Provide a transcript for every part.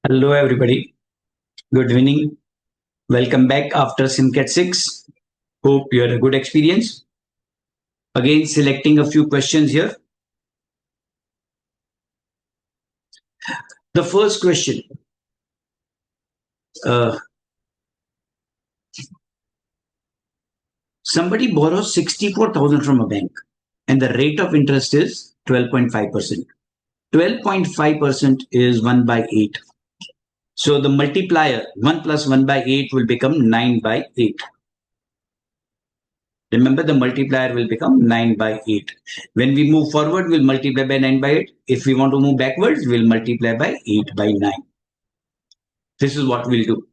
Hello everybody, good evening. Welcome back after SIMCAT 6. Hope you had a good experience. Again, selecting a few questions here. The first question. Somebody borrows 64,000 from a bank and the rate of interest is 12.5%. 12.5% is 1 by 8. So the multiplier 1 plus 1 by 8 will become 9 by 8. Remember, the multiplier will become 9 by 8. When we move forward, we'll multiply by 9 by 8. If we want to move backwards, we'll multiply by 8 by 9. This is what we'll do.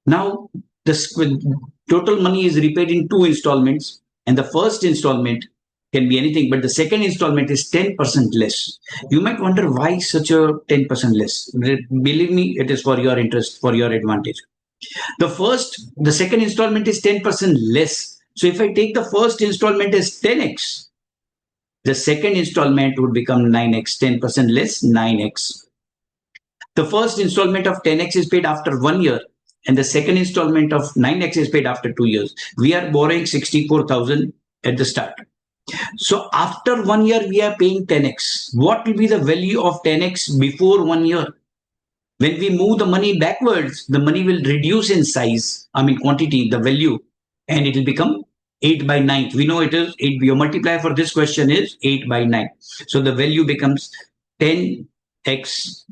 Now, the total money is repaid in 2 installments, and the first installment can be anything, but the second installment is 10% less. You might wonder why such a 10% less. Believe me, it is for your interest, for your advantage. The second installment is 10% less. So if I take the first installment as 10x, the second installment would become 9x, 10% less, 9x. The first installment of 10x is paid after 1 year, and the second installment of 9x is paid after 2 years. We are borrowing 64,000 at the start. So after 1 year, we are paying 10x. What will be the value of 10x before 1 year? When we move the money backwards, the money will reduce in size, quantity, the value, and it will become 8 by 9. We know it is 8. Your multiplier for this question is 8 by 9. So the value becomes 10x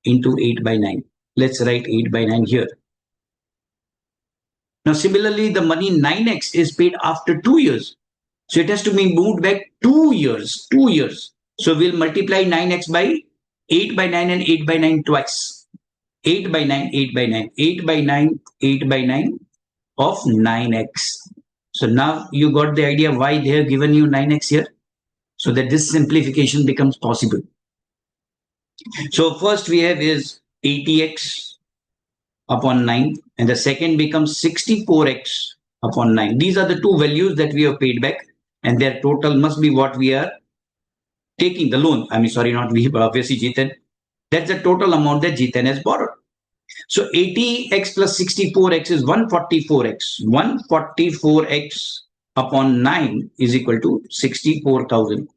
into 8 by 9. Let's write 8 by 9 here. Now, similarly, the money 9x is paid after 2 years. So it has to be moved back 2 years. 2 years. So we'll multiply 9x by 8 by 9 and 8 by 9 twice. 8 by 9, 8 by 9, 8 by 9, 8 by 9 of 9x. So now you got the idea why they have given you 9x here. So that this simplification becomes possible. So first we have is 80x upon 9, and the second becomes 64x upon 9. These are the two values that we have paid back, and their total must be what we are taking the loan. Not we, but obviously Jitan. That's the total amount that Jitan has borrowed. So 80x plus 64x is 144x. 144x upon 9 is equal to 64,000.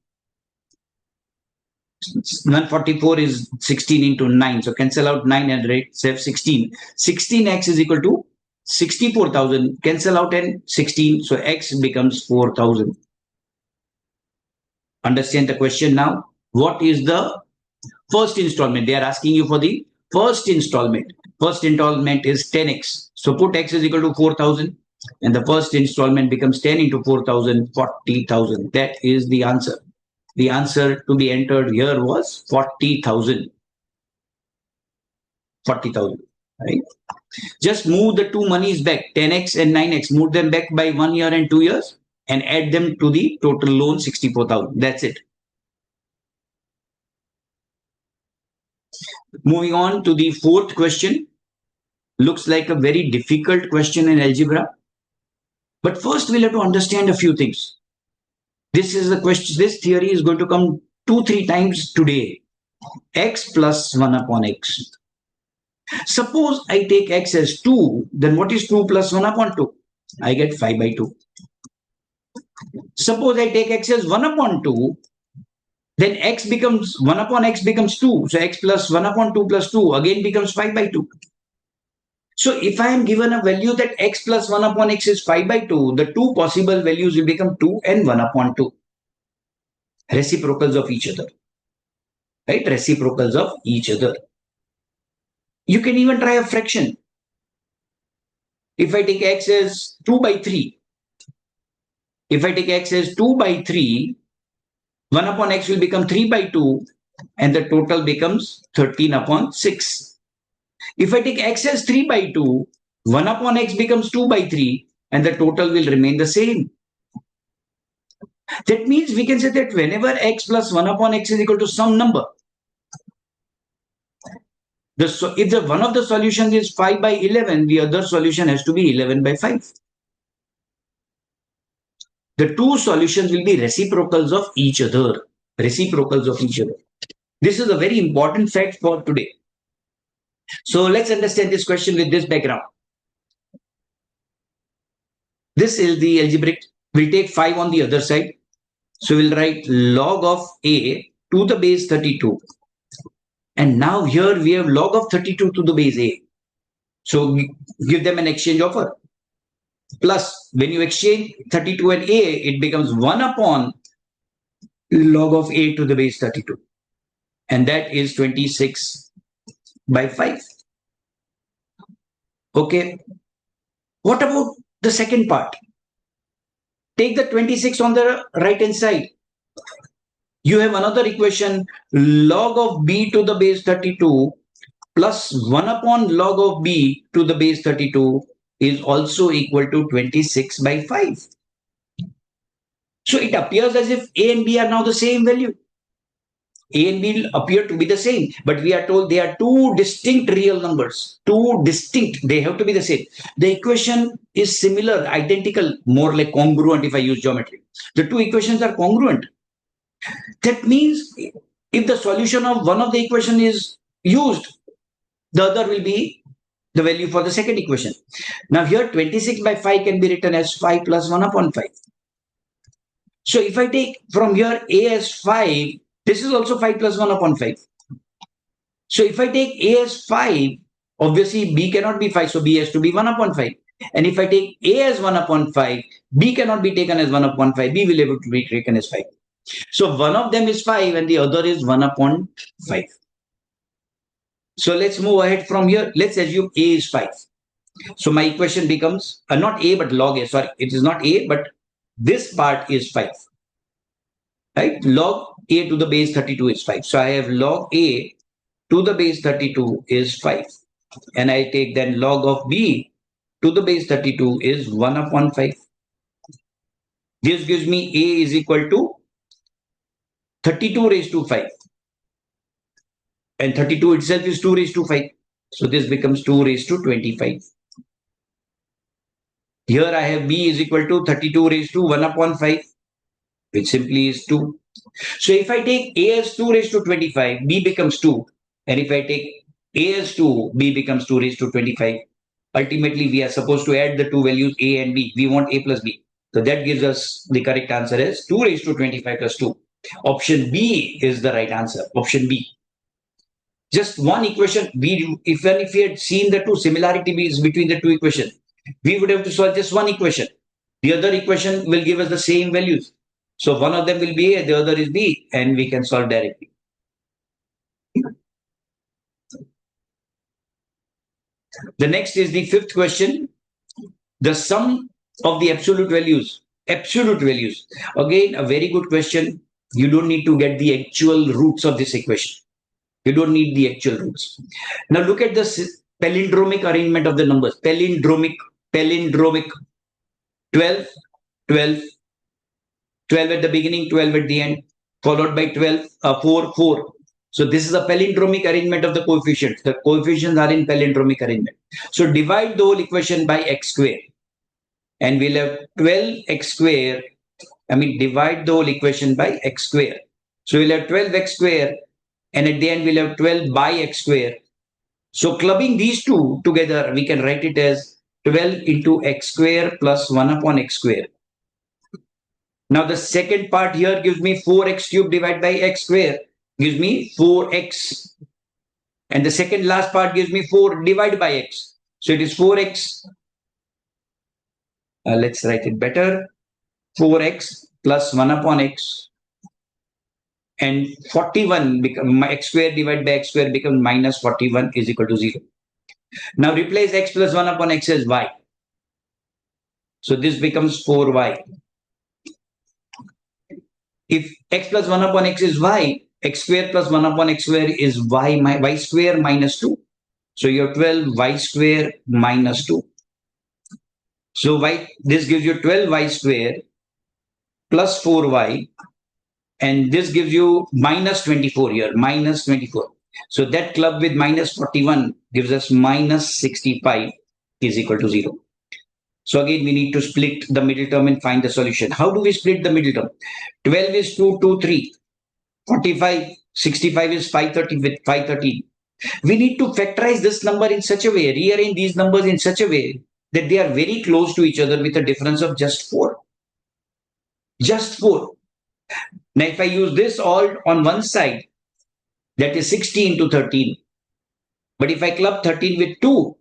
144 is 16 into 9. So cancel out 9 and rate, save 16. 16x is equal to 64,000. Cancel out and 16. So x becomes 4,000. Understand the question now? What is the first installment? They are asking you for the first installment. First installment is 10x. So put x is equal to 4,000. And the first installment becomes 10 into 4,000, 40,000. That is the answer. The answer to be entered here was 40,000. 40,000, right? Just move the two monies back, 10x and 9x. Move them back by 1 year and 2 years and add them to the total loan, 64,000. That's it. Moving on to the fourth question. Looks like a very difficult question in algebra. But first we'll have to understand a few things. This is the question. This theory is going to come 2-3 times today. X plus 1 upon x. Suppose I take x as 2, then what is 2 plus 1 upon 2? I get 5 by 2. Suppose I take x as 1 upon 2, then x becomes 1 upon x becomes 2. So x plus 1 upon 2 plus 2 again becomes 5 by 2. So if I am given a value that x plus 1 upon x is 5 by 2, the two possible values will become 2 and 1 upon 2. Reciprocals of each other. Right? Reciprocals of each other. You can even try a fraction. If I take x as 2 by 3, if I take x as 2 by 3, 1 upon x will become 3 by 2, and the total becomes 13 upon 6. If I take x as 3 by 2, 1 upon x becomes 2 by 3, and the total will remain the same. That means we can say that whenever x plus 1 upon x is equal to some number, if one of the solutions is 5 by 11, the other solution has to be 11 by 5. The two solutions will be reciprocals of each other. Reciprocals of each other. This is a very important fact for today. So let's understand this question with this background. This is the algebraic. We'll take 5 on the other side. So we'll write log of a to the base 32. And now here we have log of 32 to the base a. So give them an exchange offer. Plus, when you exchange 32 and a, it becomes 1 upon log of a to the base 32. And that is 26 by 5. Okay. What about the second part? Take the 26 on the right hand side. You have another equation, log of b to the base 32 plus 1 upon log of b to the base 32 is also equal to 26 by 5. So it appears as if a and b are now the same value. A and B appear to be the same, but we are told they are two distinct real numbers. Two distinct, they have to be the same. The equation is similar, identical, more like congruent if I use geometry. The two equations are congruent. That means if the solution of one of the equation is used, the other will be the value for the second equation. Now here 26 by 5 can be written as 5 plus 1 upon 5. So if I take from here a as 5, this is also 5 plus 1 upon 5. So if I take a as 5, obviously b cannot be 5, so b has to be 1 upon 5. And if I take a as 1 upon 5, b cannot be taken as 1 upon 5, b will be able to be taken as 5. So one of them is 5 and the other is 1 upon 5. So let's move ahead from here. Let's assume a is 5. So my equation becomes, not a but log a, sorry, it is not a but this part is 5. Right? Log a to the base 32 is 5. So I have log a to the base 32 is 5. And I take then log of b to the base 32 is 1 upon 5. This gives me a is equal to 32 raised to 5. And 32 itself is 2 raised to 5. So this becomes 2 raised to 25. Here I have b is equal to 32 raised to 1 upon 5, which simply is 2. So if I take a as 2 raised to 25, b becomes 2. And if I take a as 2, b becomes 2 raised to 25. Ultimately, we are supposed to add the two values a and b. We want a plus b. So that gives us the correct answer as 2 raised to 25 plus 2. Option B is the right answer. Option B. Just one equation. If we had seen the two similarities between the two equations, we would have to solve just one equation. The other equation will give us the same values. So one of them will be A, the other is B, and we can solve directly. The next is the fifth question. The sum of the absolute values. Absolute values. Again, a very good question. You don't need to get the actual roots of this equation. You don't need the actual roots. Now look at the palindromic arrangement of the numbers. Palindromic. 12, 12, 12 at the beginning, 12 at the end, followed by 12, 4, 4. So this is a palindromic arrangement of the coefficients. The coefficients are in palindromic arrangement. So divide the whole equation by x square. And we'll have 12x square. Divide the whole equation by x square. So we'll have 12x square. And at the end, we'll have 12 by x square. So clubbing these two together, we can write it as 12 into x square plus 1 upon x square. Now the second part here gives me 4x cubed divided by x square. Gives me 4x. And the second last part gives me 4 divided by x. So it is 4x. Let's write it better. 4x plus 1 upon x. And 41 become x square divided by x square becomes minus 41 is equal to 0. Now replace x plus 1 upon x as y. So this becomes 4y. If x plus 1 upon x is y, x square plus 1 upon x square is y square minus 2. So you have 12 y square minus 2. So this gives you 12y square plus 4y. And this gives you minus 24 here, minus 24. So that club with minus 41 gives us minus 65 is equal to 0. So again, we need to split the middle term and find the solution. How do we split the middle term? 12 is 2, 2, 3. 45, 65 is 530 with 530. We need to factorize this number in such a way, rearrange these numbers in such a way that they are very close to each other with a difference of just 4. Just 4. Now, if I use this all on one side, that is 60 into 13. But if I club 13 with 2,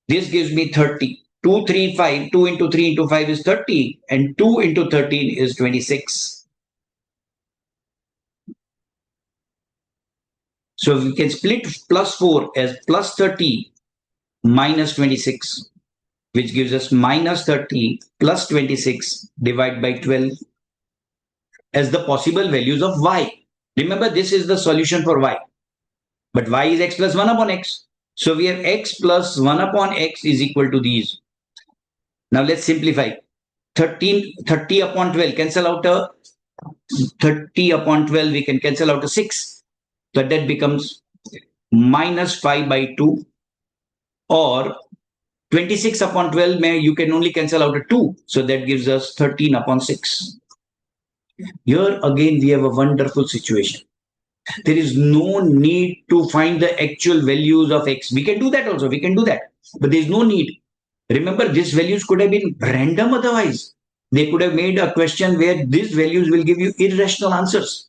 this gives me 30. 2, 3, 5. 2 into 3 into 5 is 30. And 2 into 13 is 26. So we can split plus 4 as plus 30 minus 26, which gives us minus 30 plus 26 divided by 12 as the possible values of y. Remember, this is the solution for y. But y is x plus 1 upon x. So we have x plus 1 upon x is equal to these. Now let's simplify. 30 upon 12, cancel out a 30 upon 12, we can cancel out a 6. So that becomes minus 5 by 2, or 26 upon 12, you can only cancel out a 2. So that gives us 13 upon 6. Here again, we have a wonderful situation. There is no need to find the actual values of x. We can do that also. We can do that. But there is no need. Remember, these values could have been random otherwise. They could have made a question where these values will give you irrational answers,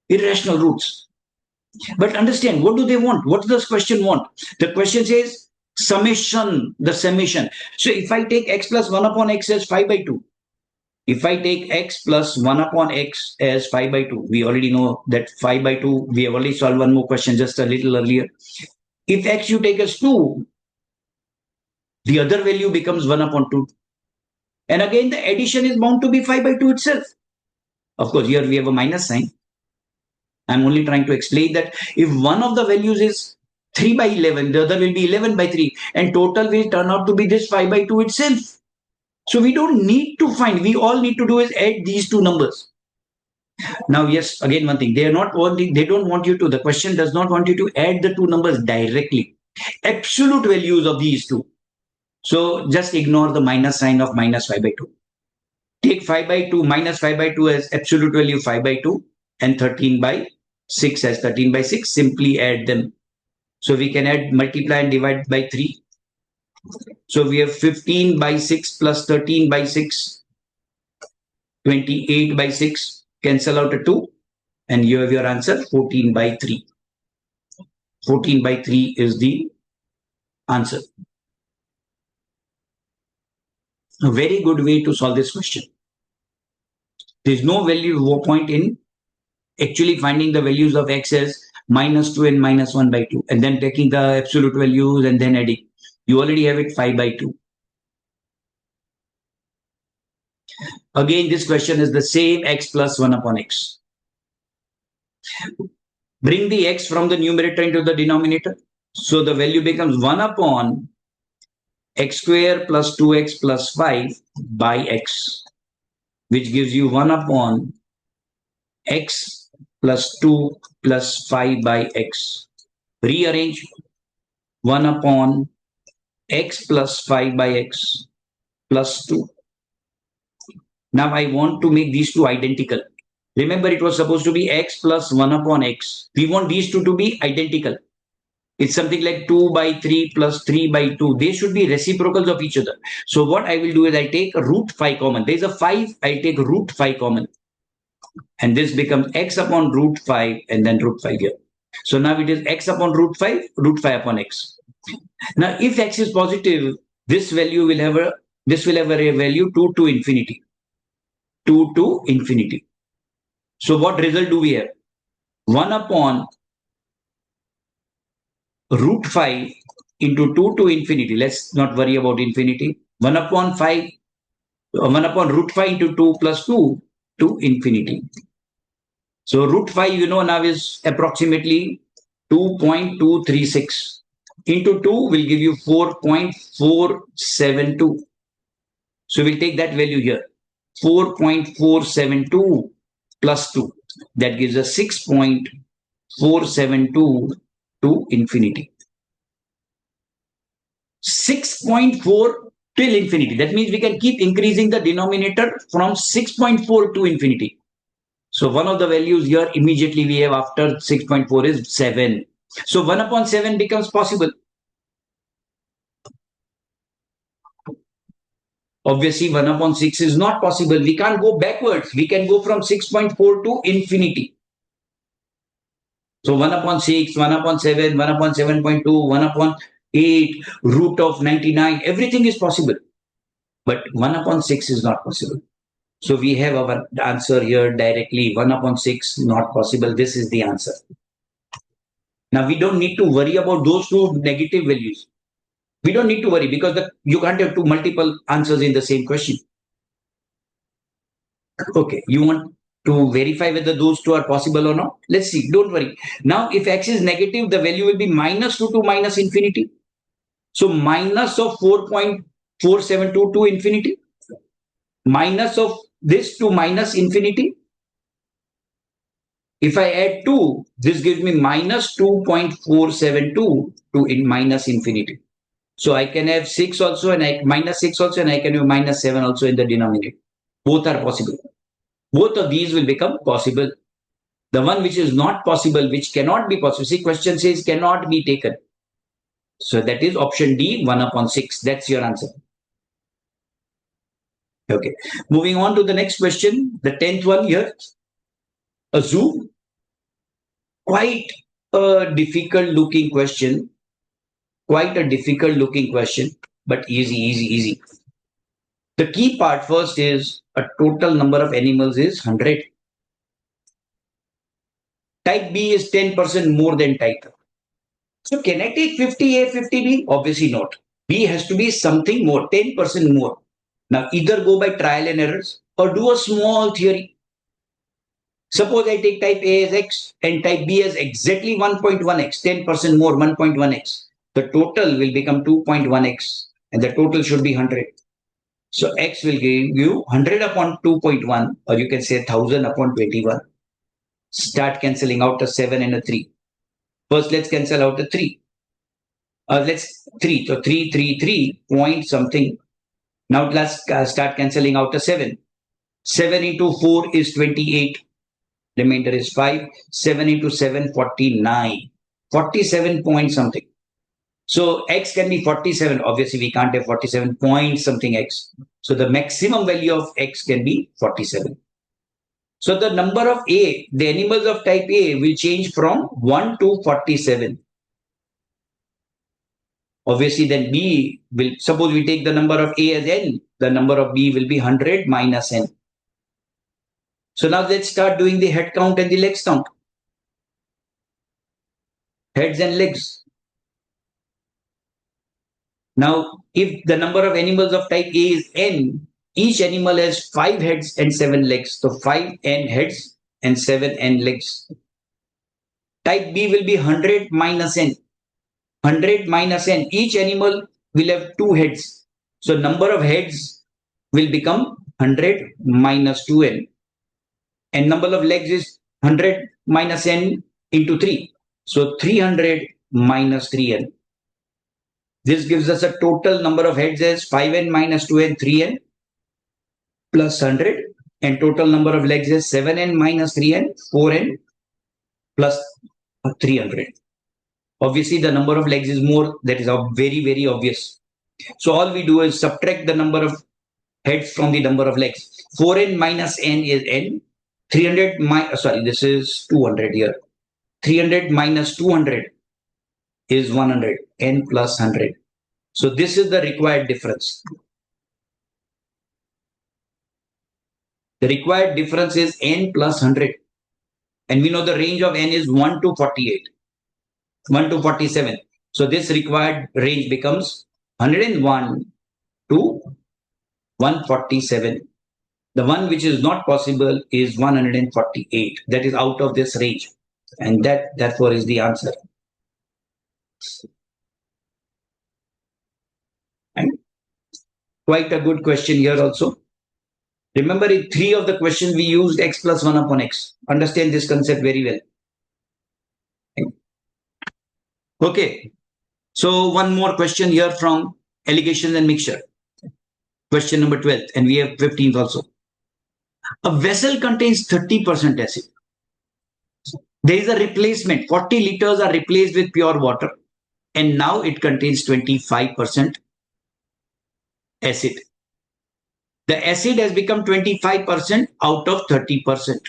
irrational roots. But understand, what do they want? What does this question want? The question says summation, the summation. So if I take x plus 1 upon x as 5 by 2, if I take x plus 1 upon x as 5 by 2, we already know that 5 by 2, we have already solved one more question just a little earlier. If x you take as 2, the other value becomes 1 upon 2. And again, the addition is bound to be 5 by 2 itself. Of course, here we have a minus sign. I'm only trying to explain that if one of the values is 3 by 11, the other will be 11 by 3, and total will turn out to be this 5 by 2 itself. So we don't need to find, we all need to do is add these two numbers. Now, yes, again, one thing, they don't want you to, the question does not want you to add the two numbers directly. Absolute values of these two. So just ignore the minus sign of minus 5 by 2. Take 5 by 2, minus 5 by 2 as absolute value 5 by 2, and 13 by 6 as 13 by 6. Simply add them. So we can add, multiply and divide by 3. So we have 15 by 6 plus 13 by 6, 28 by 6, cancel out a 2, and you have your answer 14 by 3. 14 by 3 is the answer. A very good way to solve this question. There is no value point in actually finding the values of x as minus 2 and minus 1 by 2, and then taking the absolute values and then adding. You already have it 5 by 2. Again, this question is the same, x plus 1 upon x. Bring the x from the numerator into the denominator. So the value becomes 1 upon x square plus 2x plus 5 by x, which gives you 1 upon x plus 2 plus 5 by x. Rearrange 1 upon x plus 5 by x plus 2. Now I want to make these two identical. Remember, it was supposed to be x plus 1 upon x. We want these two to be identical. It's something like 2 by 3 plus 3 by 2. They should be reciprocals of each other. So what I will do is I take root 5 common. There is a 5, I take root 5 common. And this becomes x upon root 5 and then root 5 here. So now it is x upon root 5 upon x. Now, if x is positive, this value will have a value 2 to infinity. 2 to infinity. So what result do we have? 1 upon root 5 into 2 to infinity. Let's not worry about infinity. 1 upon root 5 into 2 plus 2 to infinity. So root 5, now is approximately 2.236. Into 2 will give you 4.472. So we'll take that value here. 4.472 plus 2. That gives us 6.472 to infinity. 6.4 till infinity. That means we can keep increasing the denominator from 6.4 to infinity. So one of the values here immediately we have after 6.4 is 7. So 1 upon 7 becomes possible. Obviously, 1 upon 6 is not possible. We can't go backwards. We can go from 6.4 to infinity. So 1 upon 6, 1 upon 7, 1 upon 7.2, 1 upon 8, root of 99, everything is possible. But 1 upon 6 is not possible. So we have our answer here directly. 1 upon 6, not possible. This is the answer. Now we don't need to worry about those two negative values. We don't need to worry because you can't have two multiple answers in the same question. Okay, you want to verify whether those two are possible or not? Let's see, don't worry. Now, if x is negative, the value will be minus 2 to minus infinity. So, minus of 4.472 to infinity. Minus of this to minus infinity. If I add 2, this gives me minus 2.472 to minus infinity. So I can have 6 also and minus 6 also, and I can have minus 7 also in the denominator. Both are possible. Both of these will become possible. The one which is not possible, which cannot be possible. See, question says cannot be taken. So that is option D, 1 upon 6. That's your answer. Okay. Moving on to the next question, the 10th one here. A zoo. Quite a difficult looking question. Quite a difficult looking question, but easy. The key part first is a total number of animals is 100. Type B is 10% more than type A. So can I take 50A, 50B? Obviously not. B has to be something more, 10% more. Now either go by trial and errors or do a small theory. Suppose I take type A as X and type B as exactly 1.1X, 10% more, 1.1X. The total will become 2.1X and the total should be 100. So X will give you 100 upon 2.1, or you can say 1000 upon 21. Start cancelling out a 7 and a 3. First, let's cancel out a 3. Let's 3. So 3 point something. Now let's start cancelling out a 7. 7 into 4 is 28. Remainder is 5. 7 into 7, 49. 47 point something. So X can be 47. Obviously, we can't have 47 point something X. So the maximum value of X can be 47. So the number of A, the animals of type A will change from 1 to 47. Obviously, then B will, suppose we take the number of A as N, the number of B will be 100 minus N. So now let's start doing the head count and the legs count. Heads and legs. Now, if the number of animals of type A is N, each animal has 5 heads and 7 legs. So 5 N heads and 7 N legs. Type B will be 100 minus N. 100 minus N. Each animal will have 2 heads. So number of heads will become 100 minus 2N. And number of legs is 100 minus N into 3. So 300 minus 3N. This gives us a total number of heads as 5N minus 2N, 3N plus 100. And total number of legs is 7N minus 3N, 4N plus 300. Obviously, the number of legs is more. That is very obvious. So all we do is subtract the number of heads from the number of legs. 4N minus N is N. 300 this is 200 here. 300 minus 200 is 100. N plus 100. So this is the required difference. The required difference is N plus 100. And we know the range of N is 1 to 48. 1 to 47. So this required range becomes 101 to 147. The one which is not possible is 148. That is out of this range. And that therefore is the answer. And quite a good question here also. Remember, in 3 of the questions we used X plus 1 upon X. Understand this concept very well. Okay. So one more question here from alligation and mixture. Question number 12. And we have 15th also. A vessel contains 30% acid. There is a replacement. 40 liters are replaced with pure water, and now it contains 25% acid. The acid has become 25% out of 30%.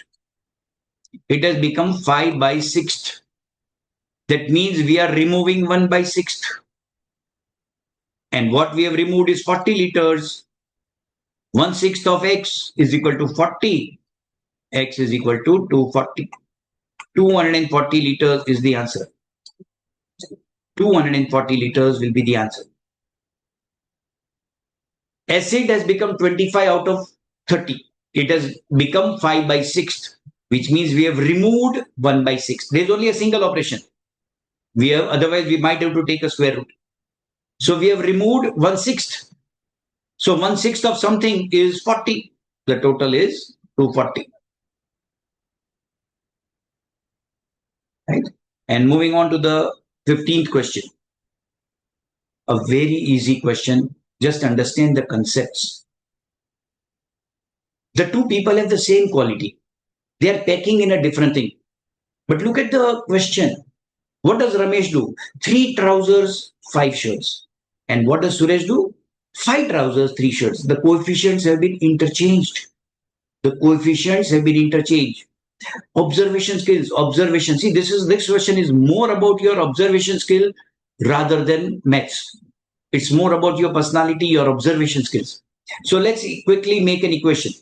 It has become 5 by 6. That means we are removing 1 by 6. And what we have removed is 40 liters. 1/6 of x is equal to 40. X is equal to 240. 240 liters is the answer. 240 liters will be the answer. Acid has become 25 out of 30. It has become 5 by 6, which means we have removed 1 by 6. There is only a single operation. Otherwise, we might have to take a square root. So we have removed 1/6. So 1/6 of something is 40. The total is 240. Right? And moving on to the 15th question. A very easy question. Just understand the concepts. The two people have the same quality. They are packing in a different thing. But look at the question. What does Ramesh do? 3 trousers, 5 shirts. And what does Suresh do? 5 trousers, 3 shirts. The coefficients have been interchanged. Observation skills. Observation. See, this question is more about your observation skill rather than maths. It's more about your personality, your observation skills. So let's quickly make an equation.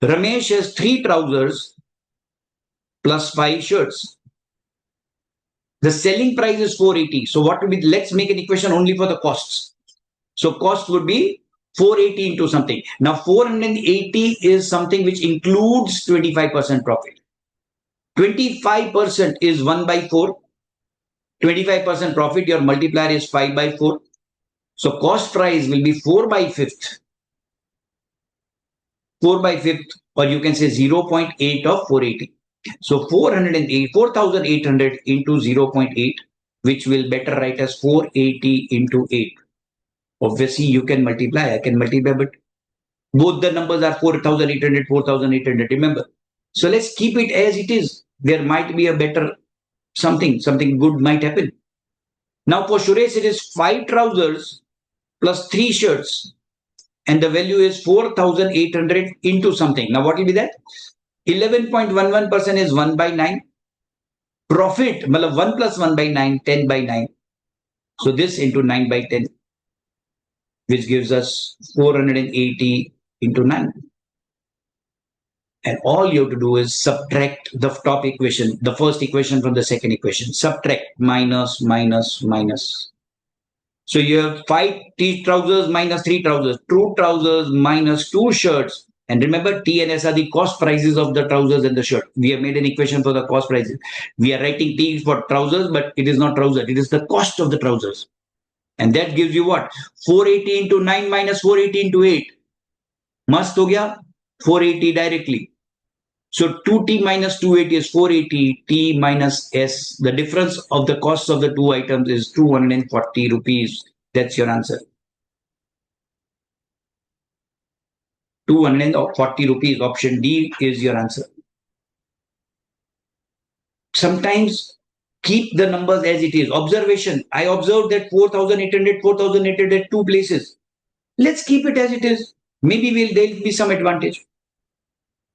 Ramesh has 3 trousers plus 5 shirts. The selling price is 480. So what would be, let's make an equation only for the costs. So cost would be 480 into something. Now 480 is something which includes 25% profit. 25% is 1 by 4. 25% profit, your multiplier is 5 by 4. So cost price will be 4 by 5th. 4 by 5th, or you can say 0.8 of 480. So 4,800 into 0.8, which will better write as 480 into 8. Obviously, you can multiply. I can multiply, but both the numbers are 4,800, 4,800. Remember. So let's keep it as it is. There might be a better something good might happen. Now for Suresh, it is 5 trousers plus 3 shirts, and the value is 4,800 into something. Now what will be that? 11.11% is 1 by 9. Profit, 1 plus 1 by 9, 10 by 9. So this into 9 by 10, which gives us 480 into 9. And all you have to do is subtract the top equation, the first equation from the second equation. Subtract, minus, minus, minus. So you have 5 trousers minus 3 trousers, 2 trousers minus 2 shirts. And remember, T and S are the cost prices of the trousers and the shirt. We have made an equation for the cost prices. We are writing T for trousers, but it is not trouser. It is the cost of the trousers. And that gives you what? 480 into 9 minus 480 into 8. Mast ho gaya? 480 directly. So 2T minus 280 is 480. T minus S. The difference of the costs of the two items is 240 rupees. That's your answer. 240 rupees. Option D is your answer. Sometimes keep the numbers as it is. Observation. I observed that 4,800, 2 places. Let's keep it as it is. Maybe there'll be some advantage.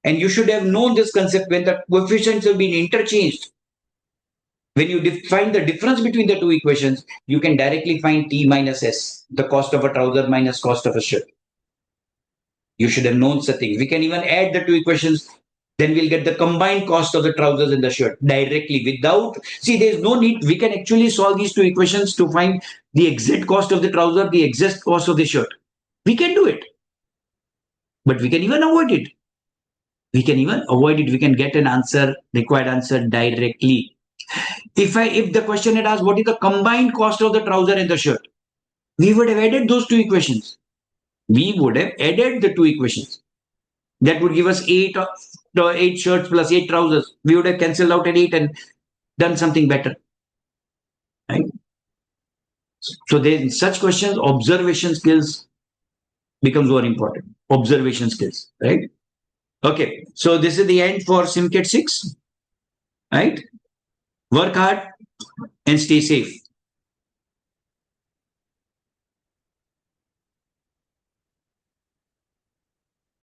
And you should have known this concept when the coefficients have been interchanged. When you define the difference between the two equations, you can directly find T minus S, the cost of a trouser minus cost of a shirt. You should have known such things. We can even add the two equations. Then we'll get the combined cost of the trousers and the shirt directly without, see, there's no need. We can actually solve these two equations to find the exact cost of the trouser, the exact cost of the shirt. We can do it. But we can even avoid it. We can get an answer, required answer directly. If the question had asked what is the combined cost of the trouser and the shirt, we would have added those two equations. We would have added the two equations. That would give us 8 shirts plus 8 trousers. We would have cancelled out an 8 and done something better. Right? So in such questions, observation skills becomes more important. Observation skills, right? Okay, so this is the end for SIMCAT 6. right? Work hard and stay safe.